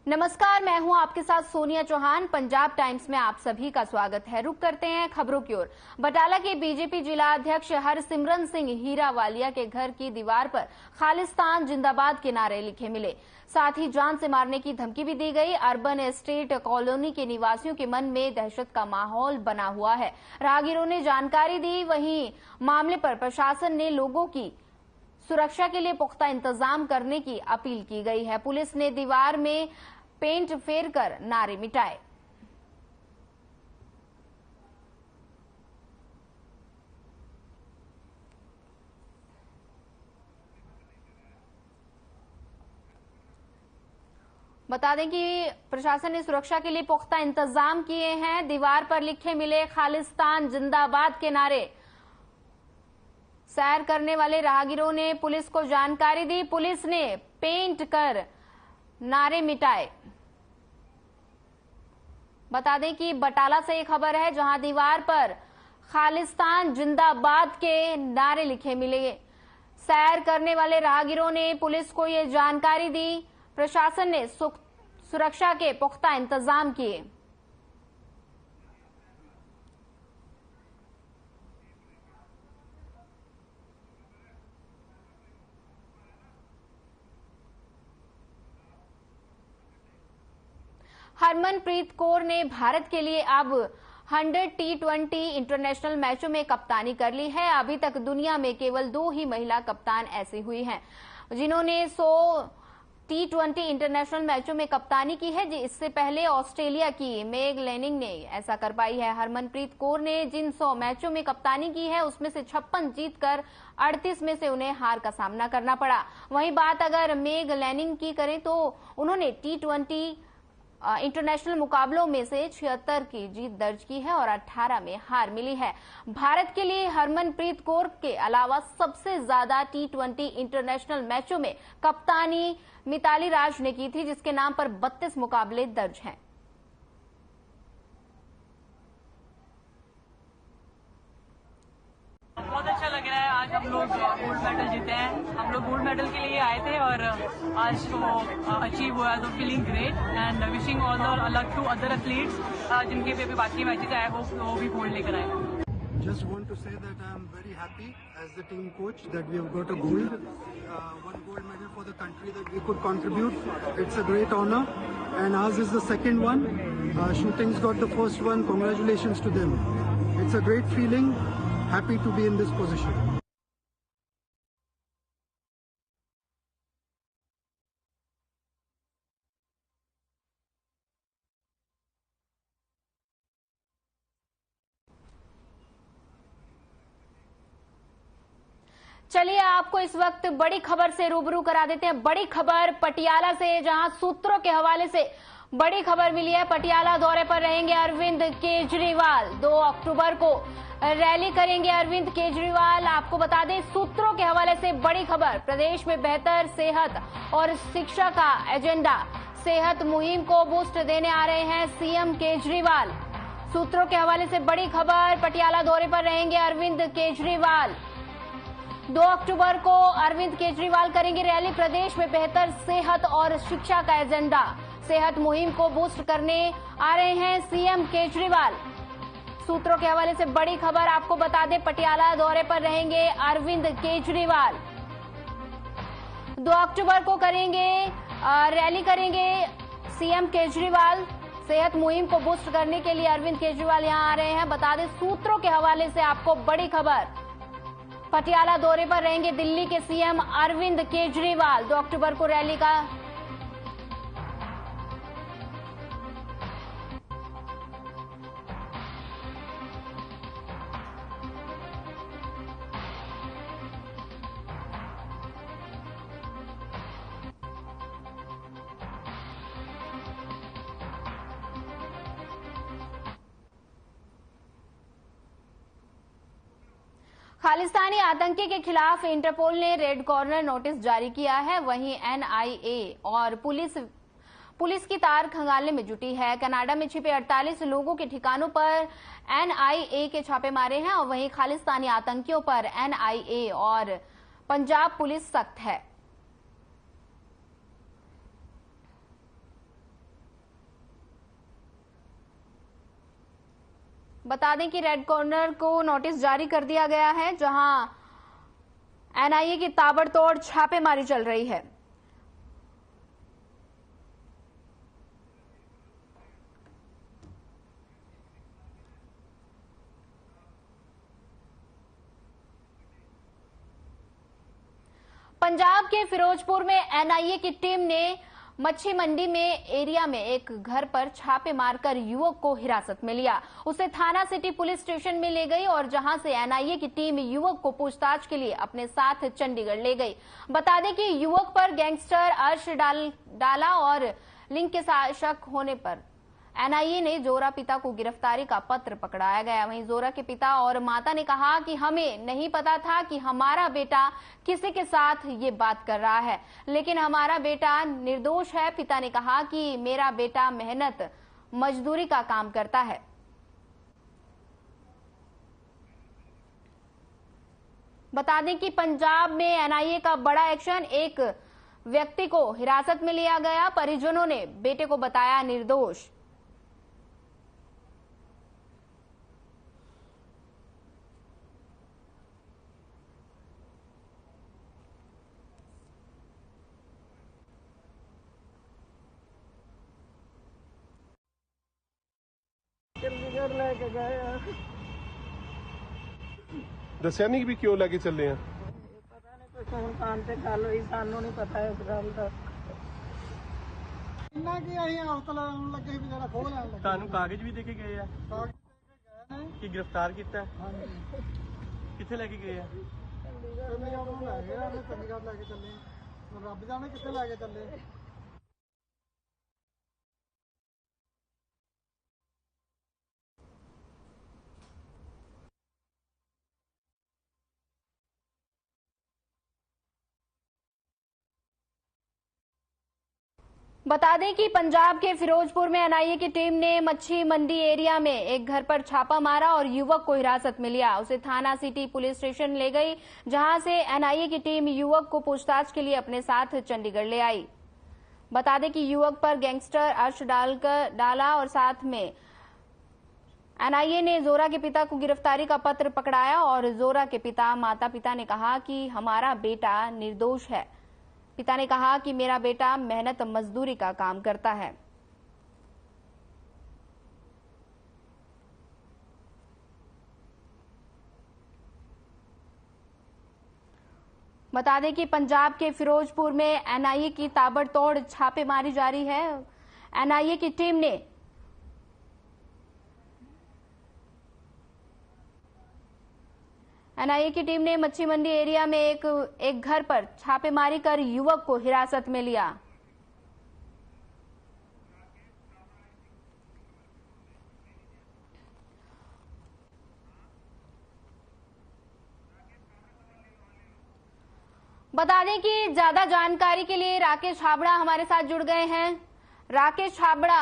नमस्कार, मैं हूं आपके साथ सोनिया चौहान। पंजाब टाइम्स में आप सभी का स्वागत है। रुक करते हैं खबरों की ओर। बटाला के बीजेपी जिला अध्यक्ष हरसिमरन सिंह हीरावालिया के घर की दीवार पर खालिस्तान जिंदाबाद के नारे लिखे मिले। साथ ही जान से मारने की धमकी भी दी गई। अर्बन एस्टेट कॉलोनी के निवासियों के मन में दहशत का माहौल बना हुआ है। राहगीरों ने जानकारी दी। वहीं मामले पर प्रशासन ने लोगों की सुरक्षा के लिए पुख्ता इंतजाम करने की अपील की गई है। पुलिस ने दीवार में पेंट फेर कर नारे मिटाए। बता दें कि प्रशासन ने सुरक्षा के लिए पुख्ता इंतजाम किए हैं। दीवार पर लिखे मिले खालिस्तान जिंदाबाद के नारे। सैर करने वाले राहगीरों ने पुलिस को जानकारी दी। पुलिस ने पेंट कर नारे मिटाए। बता दें कि बटाला से एक खबर है, जहां दीवार पर खालिस्तान जिंदाबाद के नारे लिखे मिले। सैर करने वाले राहगीरों ने पुलिस को ये जानकारी दी। प्रशासन ने सुरक्षा के पुख्ता इंतजाम किए। हरमनप्रीत कौर ने भारत के लिए अब 100 T20 इंटरनेशनल मैचों में कप्तानी कर ली है। अभी तक दुनिया में केवल 2 ही महिला कप्तान ऐसी हुई हैं जिन्होंने 100 T20 इंटरनेशनल मैचों में कप्तानी की है। इससे पहले ऑस्ट्रेलिया की मेग लैनिंग ने ऐसा कर पाई है। हरमनप्रीत कौर ने जिन 100 मैचों में कप्तानी की है, उसमें से 56 जीतकर 38 में से उन्हें हार का सामना करना पड़ा। वहीं बात अगर मेग लैनिंग की करें तो उन्होंने T20 इंटरनेशनल मुकाबलों में से 76 की जीत दर्ज की है और 18 में हार मिली है। भारत के लिए हरमनप्रीत कौर के अलावा सबसे ज्यादा T20 इंटरनेशनल मैचों में कप्तानी मिताली राज ने की थी, जिसके नाम पर 32 मुकाबले दर्ज हैं। बहुत अच्छा लग रहा है। आज हम लोग गोल्ड मेडल जीते हैं। हम लोग गोल्ड मेडल के लिए आए थे और आज वो अचीव हुआ। तो feeling great and wishing all the luck to other athletes जिनके भी बाकी मैचेस आए वो भी गोल्ड लेकर आए। Just want to say that I am very happy as the team coach that we have got a gold, one gold medal for the country that we could contribute. It's a great honor, and ours is the second one. Shooting's got the first one. Congratulations to them. It's a great feeling. Happy to be in this position. चलिए आपको इस वक्त बड़ी खबर से रूबरू करा देते हैं। बड़ी खबर पटियाला से, जहां सूत्रों के हवाले से बड़ी खबर मिली है। पटियाला दौरे पर रहेंगे अरविंद केजरीवाल। 2 अक्टूबर को रैली करेंगे अरविंद केजरीवाल। आपको बता दें, सूत्रों के हवाले से बड़ी खबर। प्रदेश में बेहतर सेहत और शिक्षा का एजेंडा। सेहत मुहिम को बूस्ट देने आ रहे हैं सीएम केजरीवाल। सूत्रों के हवाले से बड़ी खबर। पटियाला दौरे पर रहेंगे अरविंद केजरीवाल। 2 अक्टूबर को अरविंद केजरीवाल करेंगे रैली। प्रदेश में बेहतर सेहत और शिक्षा का एजेंडा। सेहत मुहिम को बूस्ट करने आ रहे हैं सीएम केजरीवाल। सूत्रों के हवाले से बड़ी खबर। आपको बता दें, पटियाला दौरे पर रहेंगे अरविंद केजरीवाल। 2 अक्टूबर को करेंगे रैली करेंगे सीएम केजरीवाल। सेहत मुहिम को बूस्ट करने के लिए अरविंद केजरीवाल यहां आ रहे हैं। बता दें, सूत्रों के हवाले से आपको बड़ी खबर। पटियाला दौरे पर रहेंगे दिल्ली के सीएम अरविंद केजरीवाल। 2 अक्टूबर को रैली का खालिस्तानी आतंकी के खिलाफ इंटरपोल ने रेड कॉर्नर नोटिस जारी किया है। वहीं एनआईए और पुलिस की तार खंगालने में जुटी है। कनाडा में छिपे 48 लोगों के ठिकानों पर एनआईए के छापे मारे हैं और वहीं खालिस्तानी आतंकियों पर एनआईए और पंजाब पुलिस सख्त है। बता दें कि रेड कॉर्नर को नोटिस जारी कर दिया गया है, जहां एनआईए की ताबड़तोड़ छापेमारी चल रही है। पंजाब के फिरोजपुर में एनआईए की टीम ने मच्छी मंडी में एरिया में एक घर पर छापे मारकर युवक को हिरासत में लिया। उसे थाना सिटी पुलिस स्टेशन में ले गई और जहां से एनआईए की टीम युवक को पूछताछ के लिए अपने साथ चंडीगढ़ ले गई। बता दें कि युवक पर गैंगस्टर अर्श डाला और लिंक के साथ शक होने पर एनआईए ने जोरा पिता को गिरफ्तारी का पत्र पकड़ाया गया। वहीं जोरा के पिता और माता ने कहा कि हमें नहीं पता था कि हमारा बेटा किसी के साथ ये बात कर रहा है, लेकिन हमारा बेटा निर्दोष है। पिता ने कहा कि मेरा बेटा मेहनत मजदूरी का काम करता है। बता दें कि पंजाब में एनआईए का बड़ा एक्शन, एक व्यक्ति को हिरासत में लिया गया। परिजनों ने बेटे को बताया निर्दोष। चंडीगढ़ लेके गए दसिया नहीं भी क्यों लेके चले हैं? पता नहीं कोई फोन कान से गल हुई, सानू नहीं पता इस गल का। इन्ना की ਅਸੀਂ ਹੌਸਲਾ ਲਾਉਣ ਲੱਗੇ ਵੀ ਜਿਹੜਾ ਖੋਹ ਲੈਣ ਲੱਗੇ। ਤੁਹਾਨੂੰ ਕਾਗਜ਼ ਵੀ ਦੇ ਕੇ ਗਏ ਆ ਕਾਗਜ਼ ਦੇ ਕੇ ਗਏ ਨੇ। ਕਿ ਗ੍ਰਿਫਤਾਰ ਕੀਤਾ ਹੈ? ਹਾਂਜੀ ਕਿੱਥੇ ਲੈ ਕੇ ਗਏ ਆ? ਚੰਡੀਗੜ੍ਹ ਨੂੰ ਲੈ ਗਏ ਆ, ਚੰਡੀਗੜ੍ਹ ਲੈ ਕੇ ਚੱਲੇ ਆ। ਰੱਬ ਜਾਣੇ ਕਿੱਥੇ ਲੈ ਕੇ ਚੱਲੇ। बता दें कि पंजाब के फिरोजपुर में एनआईए की टीम ने मच्छी मंडी एरिया में एक घर पर छापा मारा और युवक को हिरासत में लिया। उसे थाना सिटी पुलिस स्टेशन ले गई, जहां से एनआईए की टीम युवक को पूछताछ के लिए अपने साथ चंडीगढ़ ले आई। बता दें कि युवक पर गैंगस्टर अर्श डाला और साथ में एनआईए ने जोरा के पिता को गिरफ्तारी का पत्र पकड़ाया और जोरा के माता पिता ने कहा कि हमारा बेटा निर्दोष है। पिता ने कहा कि मेरा बेटा मेहनत मजदूरी का काम करता है। बता दें कि पंजाब के फिरोजपुर में एनआईए की ताबड़तोड़ छापेमारी जारी है। एनआईए की टीम ने मच्छी मंडी एरिया में एक घर पर छापेमारी कर युवक को हिरासत में लिया। बता दें कि ज्यादा जानकारी के लिए राकेश छाबड़ा हमारे साथ जुड़ गए हैं। राकेश छाबड़ा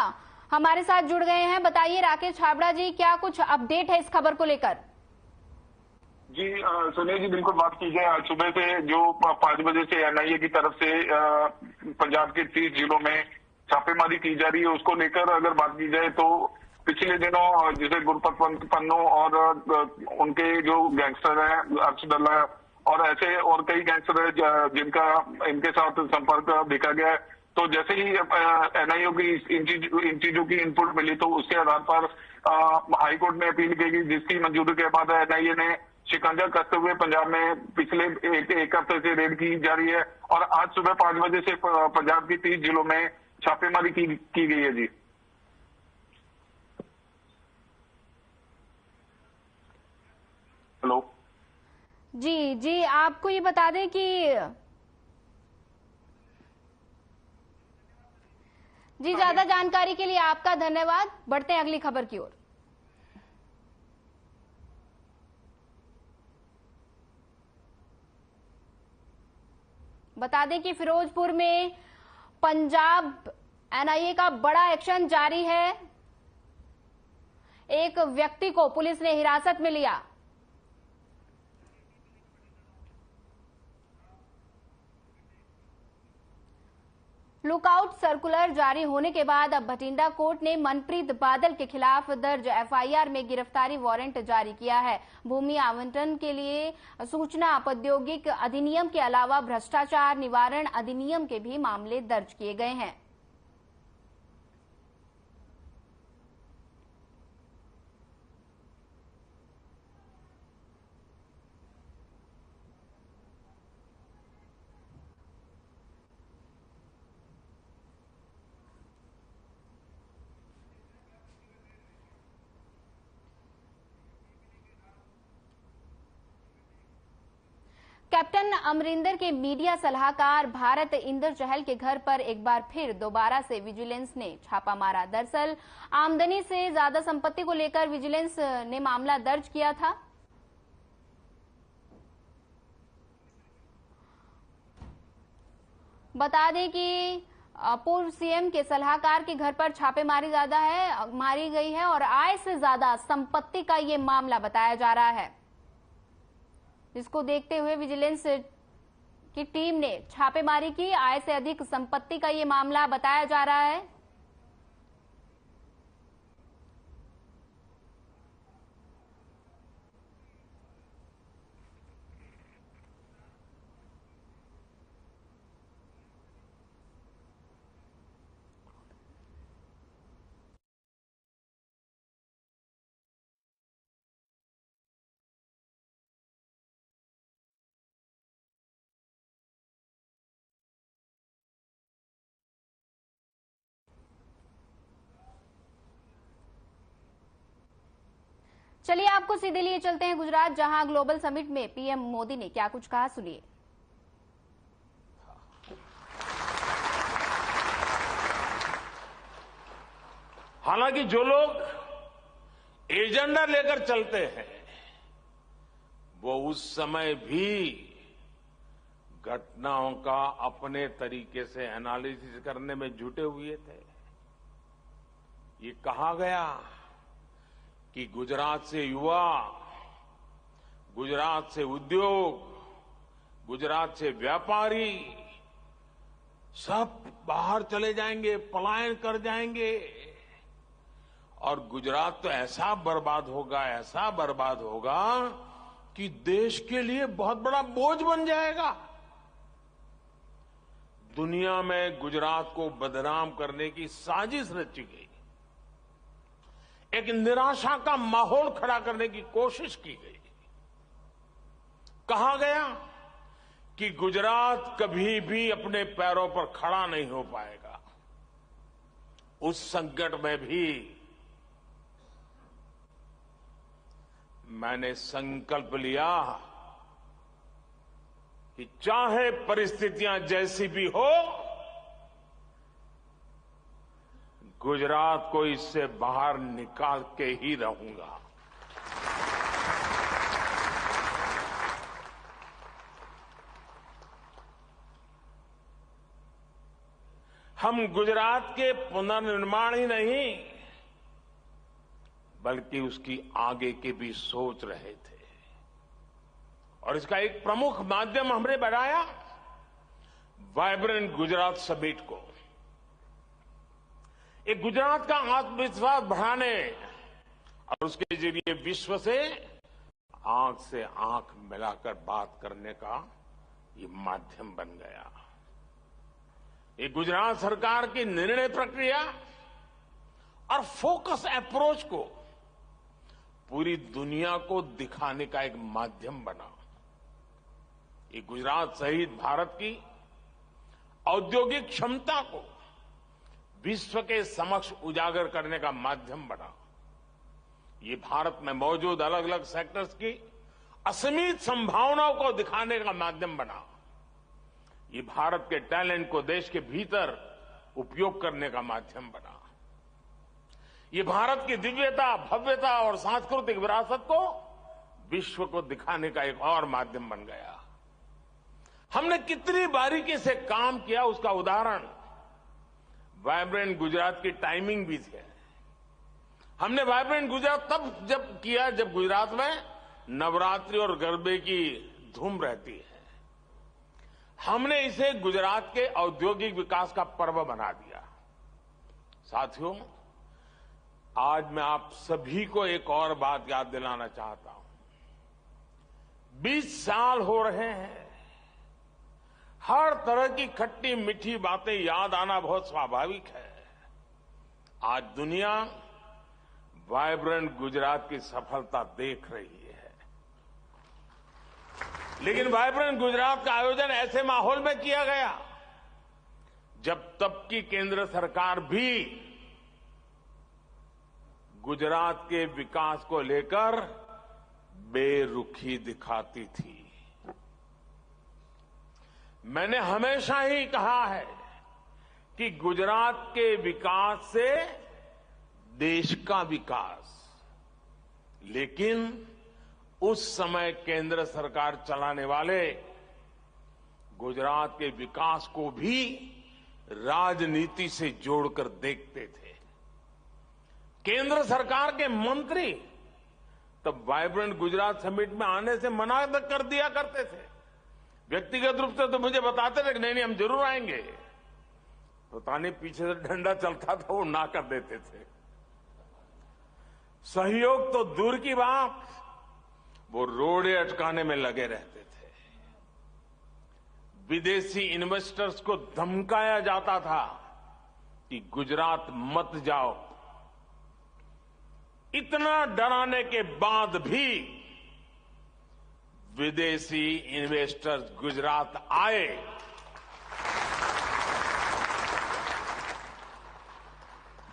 हमारे साथ जुड़ गए हैं। बताइए राकेश छाबड़ा जी, क्या कुछ अपडेट है इस खबर को लेकर? जी सुनिए जी, बिल्कुल बात की जाए आज सुबह से जो 5 बजे से एनआईए की तरफ से पंजाब के 30 जिलों में छापेमारी की जा रही है, उसको लेकर अगर बात की जाए तो पिछले दिनों जैसे गुरपत पन्नू और उनके जो गैंगस्टर हैं अर्श डल्ला और ऐसे और कई गैंगस्टर है जिनका इनके साथ संपर्क देखा गया है। तो जैसे ही एनआईए की इन चीजों की इनपुट मिली तो उसके आधार पर हाईकोर्ट में अपील की गई, जिसकी मंजूरी के बाद एनआईए ने शिकंजा कसते हुए पंजाब में पिछले एक हफ्ते से रेड की जा रही है और आज सुबह 5 बजे से पंजाब के 30 जिलों में छापेमारी की गई है। जी हेलो जी आपको ये बता दें कि जी ज्यादा जानकारी के लिए आपका धन्यवाद। बढ़ते हैं अगली खबर की ओर। बता दें कि फिरोजपुर में पंजाब एनआईए का बड़ा एक्शन जारी है। एक व्यक्ति को पुलिस ने हिरासत में लिया। लुकआउट सर्कुलर जारी होने के बाद अब भटिंडा कोर्ट ने मनप्रीत बादल के खिलाफ दर्ज एफआईआर में गिरफ्तारी वारंट जारी किया है। भूमि आवंटन के लिए सूचना प्रौद्योगिकी अधिनियम के अलावा भ्रष्टाचार निवारण अधिनियम के भी मामले दर्ज किए गए हैं। कैप्टन अमरिंदर के मीडिया सलाहकार भारत इंदर चहल के घर पर एक बार फिर दोबारा से विजिलेंस ने छापा मारा। दरअसल आमदनी से ज्यादा संपत्ति को लेकर विजिलेंस ने मामला दर्ज किया था। बता दें कि पूर्व सीएम के सलाहकार के घर पर छापेमारी मारी गई है और आय से ज्यादा संपत्ति का ये मामला बताया जा रहा है, जिसको देखते हुए विजिलेंस की टीम ने छापेमारी की। आय से अधिक संपत्ति का ये मामला बताया जा रहा है। चलिए आपको सीधे लिए चलते हैं गुजरात, जहां ग्लोबल समिट में पीएम मोदी ने क्या कुछ कहा, सुनिए। हालांकि जो लोग एजेंडा लेकर चलते हैं वो उस समय भी घटनाओं का अपने तरीके से एनालिसिस करने में जुटे हुए थे। ये कहा गया कि गुजरात से युवा, गुजरात से उद्योग, गुजरात से व्यापारी सब बाहर चले जाएंगे, पलायन कर जाएंगे और गुजरात तो ऐसा बर्बाद होगा कि देश के लिए बहुत बड़ा बोझ बन जाएगा। दुनिया में गुजरात को बदनाम करने की साजिश रची गई, एक निराशा का माहौल खड़ा करने की कोशिश की गई। कहा गया कि गुजरात कभी भी अपने पैरों पर खड़ा नहीं हो पाएगा। उस संकट में भी मैंने संकल्प लिया कि चाहे परिस्थितियां जैसी भी हो, गुजरात को इससे बाहर निकाल के ही रहूंगा। हम गुजरात के पुनर्निर्माण ही नहीं बल्कि उसकी आगे की भी सोच रहे थे और इसका एक प्रमुख माध्यम हमने बनाया वाइब्रेंट गुजरात समिट को। एक गुजरात का आत्मविश्वास बढ़ाने और उसके जरिए विश्व से आंख मिलाकर बात करने का ये माध्यम बन गया। ये गुजरात सरकार की निर्णय प्रक्रिया और फोकस अप्रोच को पूरी दुनिया को दिखाने का एक माध्यम बना। ये गुजरात सहित भारत की औद्योगिक क्षमता को विश्व के समक्ष उजागर करने का माध्यम बना। ये भारत में मौजूद अलग अलग सेक्टर्स की असीमित संभावनाओं को दिखाने का माध्यम बना। ये भारत के टैलेंट को देश के भीतर उपयोग करने का माध्यम बना। ये भारत की दिव्यता, भव्यता और सांस्कृतिक विरासत को विश्व को दिखाने का एक और माध्यम बन गया। हमने कितनी बारीकी से काम किया उसका उदाहरण वाइब्रेंट गुजरात की टाइमिंग भी है। हमने वाइब्रेंट गुजरात जब किया जब गुजरात में नवरात्रि और गरबे की धूम रहती है। हमने इसे गुजरात के औद्योगिक विकास का पर्व बना दिया। साथियों, आज मैं आप सभी को एक और बात याद दिलाना चाहता हूं। 20 साल हो रहे हैं। हर तरह की खट्टी मीठी बातें याद आना बहुत स्वाभाविक है। आज दुनिया वाइब्रेंट गुजरात की सफलता देख रही है, लेकिन वाइब्रेंट गुजरात का आयोजन ऐसे माहौल में किया गया जब तब की केंद्र सरकार भी गुजरात के विकास को लेकर बेरुखी दिखाती थी। मैंने हमेशा ही कहा है कि गुजरात के विकास से देश का विकास, लेकिन उस समय केंद्र सरकार चलाने वाले गुजरात के विकास को भी राजनीति से जोड़कर देखते थे। केंद्र सरकार के मंत्री तब वाइब्रेंट गुजरात समिट में आने से मना कर दिया करते थे। व्यक्तिगत रूप से तो मुझे बताते थे कि नहीं हम जरूर आएंगे। पता नहीं पीछे से डंडा चलता था, वो ना कर देते थे। सहयोग तो दूर की बात, वो रोड़े अटकाने में लगे रहते थे। विदेशी इन्वेस्टर्स को धमकाया जाता था कि गुजरात मत जाओ। इतना डराने के बाद भी विदेशी इन्वेस्टर्स गुजरात आए।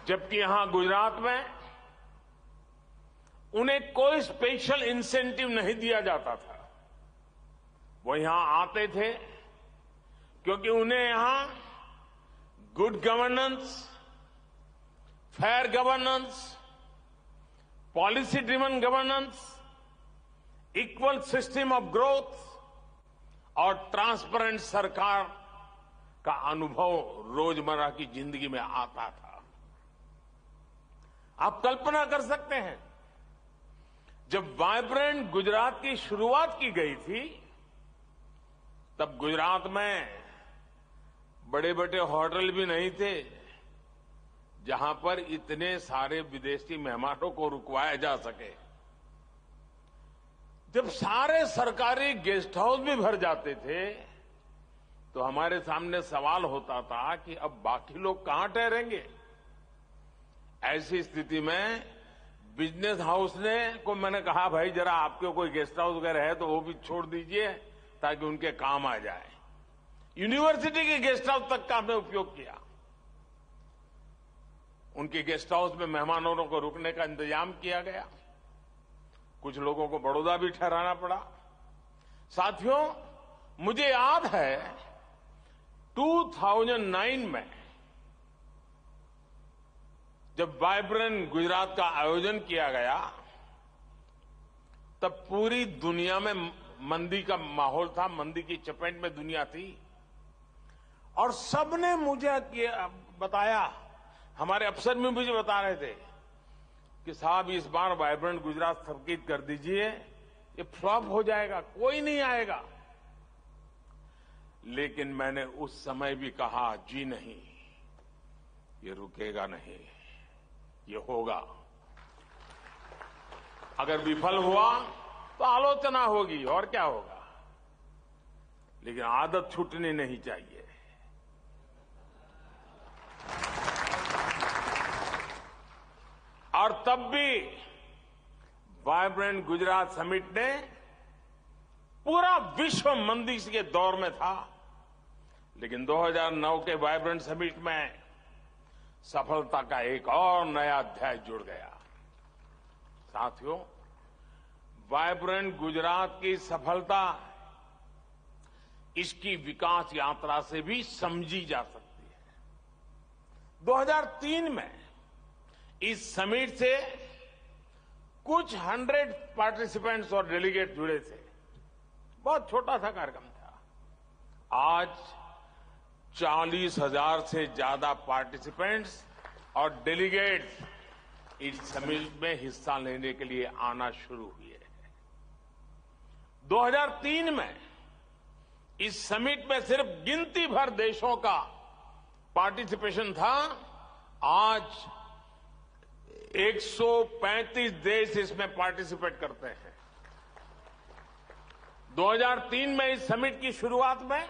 जबकि यहां गुजरात में उन्हें कोई स्पेशल इंसेंटिव नहीं दिया जाता था। वो यहां आते थे क्योंकि उन्हें यहां good governance, fair governance, policy driven governance, equal system of growth और ट्रांसपेरेंट सरकार का अनुभव रोजमर्रा की जिंदगी में आता था। आप कल्पना कर सकते हैं, जब वाइब्रेंट गुजरात की शुरुआत की गई थी तब गुजरात में बड़े बड़े होटल भी नहीं थे जहां पर इतने सारे विदेशी मेहमानों को रुकवाया जा सके। जब सारे सरकारी गेस्ट हाउस भी भर जाते थे तो हमारे सामने सवाल होता था कि अब बाकी लोग कहां ठहरेंगे। ऐसी स्थिति में बिजनेस हाउस ने को मैंने कहा, भाई जरा आपके कोई गेस्ट हाउस वगैरह है तो वो भी छोड़ दीजिए ताकि उनके काम आ जाए। यूनिवर्सिटी के गेस्ट हाउस तक का हमने उपयोग किया। उनके गेस्ट हाउस में मेहमानों को रुकने का इंतजाम किया गया। कुछ लोगों को बड़ौदा भी ठहराना पड़ा। साथियों, मुझे याद है 2009 में जब वाइब्रेंट गुजरात का आयोजन किया गया तब पूरी दुनिया में मंदी का माहौल था, मंदी की चपेट में दुनिया थी और सबने मुझे बताया, हमारे अफसर भी मुझे बता रहे थे कि साहब इस बार वाइब्रेंट गुजरात स्थगित कर दीजिए, ये फ्लॉप हो जाएगा, कोई नहीं आएगा। लेकिन मैंने उस समय भी कहा, जी नहीं, ये रुकेगा नहीं, ये होगा। अगर विफल हुआ तो आलोचना होगी और क्या होगा, लेकिन आदत छूटनी नहीं चाहिए। और तब भी वाइब्रेंट गुजरात समिट ने पूरा विश्व मंदी के दौर में था, लेकिन 2009 के वाइब्रेंट समिट में सफलता का एक और नया अध्याय जुड़ गया। साथियों, वाइब्रेंट गुजरात की सफलता इसकी विकास यात्रा से भी समझी जा सकती है। 2003 में इस समिट से कुछ 100 पार्टिसिपेंट्स और डेलीगेट जुड़े थे। बहुत छोटा सा कार्यक्रम था। आज 40,000 से ज्यादा पार्टिसिपेंट्स और डेलीगेट्स इस समिट में हिस्सा लेने के लिए आना शुरू हुए हैं। 2003 में इस समिट में सिर्फ गिनती भर देशों का पार्टिसिपेशन था। आज 135 देश इसमें पार्टिसिपेट करते हैं। 2003 में इस समिट की शुरुआत में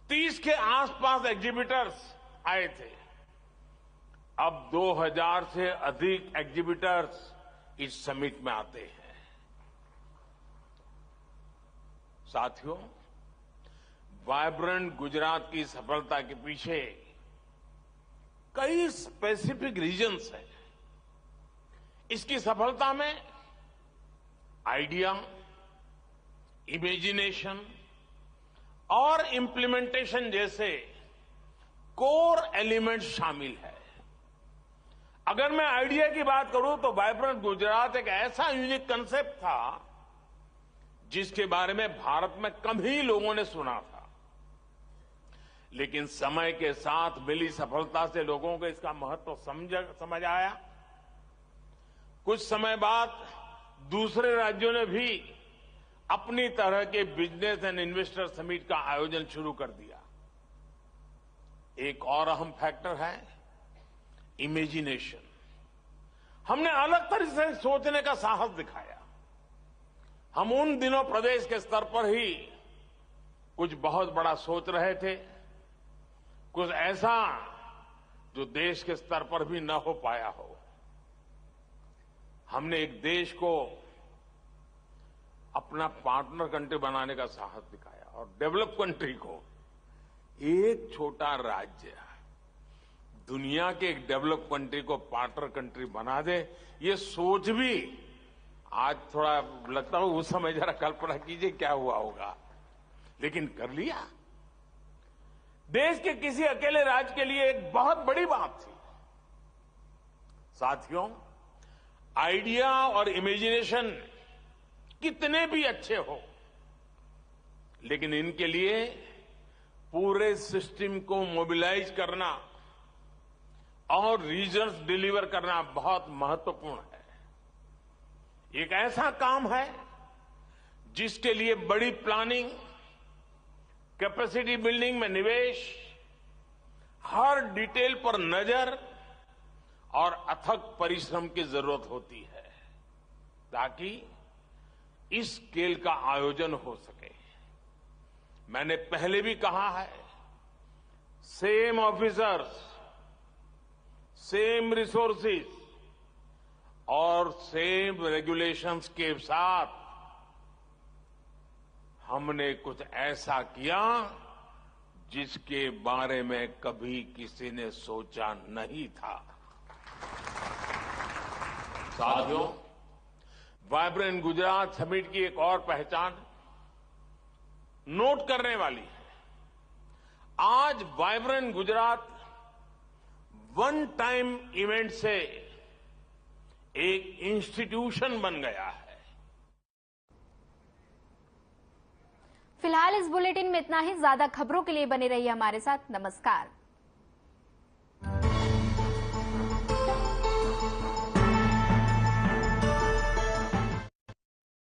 30 के आसपास एग्जीबिटर्स आए थे। अब 2000 से अधिक एग्जीबिटर्स इस समिट में आते हैं। साथियों, वाइब्रेंट गुजरात की सफलता के पीछे कई स्पेसिफिक रीजन्स हैं। इसकी सफलता में आइडिया, इमेजिनेशन और इम्प्लीमेंटेशन जैसे कोर एलिमेंट्स शामिल है। अगर मैं आइडिया की बात करूं तो वाइब्रेंट गुजरात एक ऐसा यूनिक कंसेप्ट था जिसके बारे में भारत में कम ही लोगों ने सुना था। लेकिन समय के साथ मिली सफलता से लोगों को इसका महत्व समझ आया। कुछ समय बाद दूसरे राज्यों ने भी अपनी तरह के बिजनेस एंड इन्वेस्टर समिट का आयोजन शुरू कर दिया। एक और अहम फैक्टर है इमेजिनेशन। हमने अलग तरह से सोचने का साहस दिखाया। हम उन दिनों प्रदेश के स्तर पर ही कुछ बहुत बड़ा सोच रहे थे, कुछ ऐसा जो देश के स्तर पर भी न हो पाया हो। हमने एक देश को अपना पार्टनर कंट्री बनाने का साहस दिखाया और डेवलप कंट्री को एक छोटा राज्य दुनिया के एक डेवलप कंट्री को पार्टनर कंट्री बना दे, ये सोच भी आज थोड़ा लगता हो। उस समय जरा कल्पना कीजिए क्या हुआ होगा, लेकिन कर लिया। देश के किसी अकेले राज्य के लिए एक बहुत बड़ी बात थी। साथियों, आइडिया और इमेजिनेशन कितने भी अच्छे हो, लेकिन इनके लिए पूरे सिस्टम को मोबिलाइज करना और रिजल्ट डिलीवर करना बहुत महत्वपूर्ण है। एक ऐसा काम है जिसके लिए बड़ी प्लानिंग, कैपेसिटी बिल्डिंग में निवेश, हर डिटेल पर नजर और अथक परिश्रम की जरूरत होती है ताकि इस स्केल का आयोजन हो सके। मैंने पहले भी कहा है, सेम ऑफिसर्स, सेम रिसोर्सेज और सेम रेगुलेशंस के साथ हमने कुछ ऐसा किया जिसके बारे में कभी किसी ने सोचा नहीं था। साथियों, वाइब्रेंट गुजरात समिट की एक और पहचान नोट करने वाली है। आज vibrant Gujarat one time event से एक इंस्टीट्यूशन बन गया है। फिलहाल इस बुलेटिन में इतना ही। ज्यादा खबरों के लिए बने रहिए हमारे साथ। नमस्कार।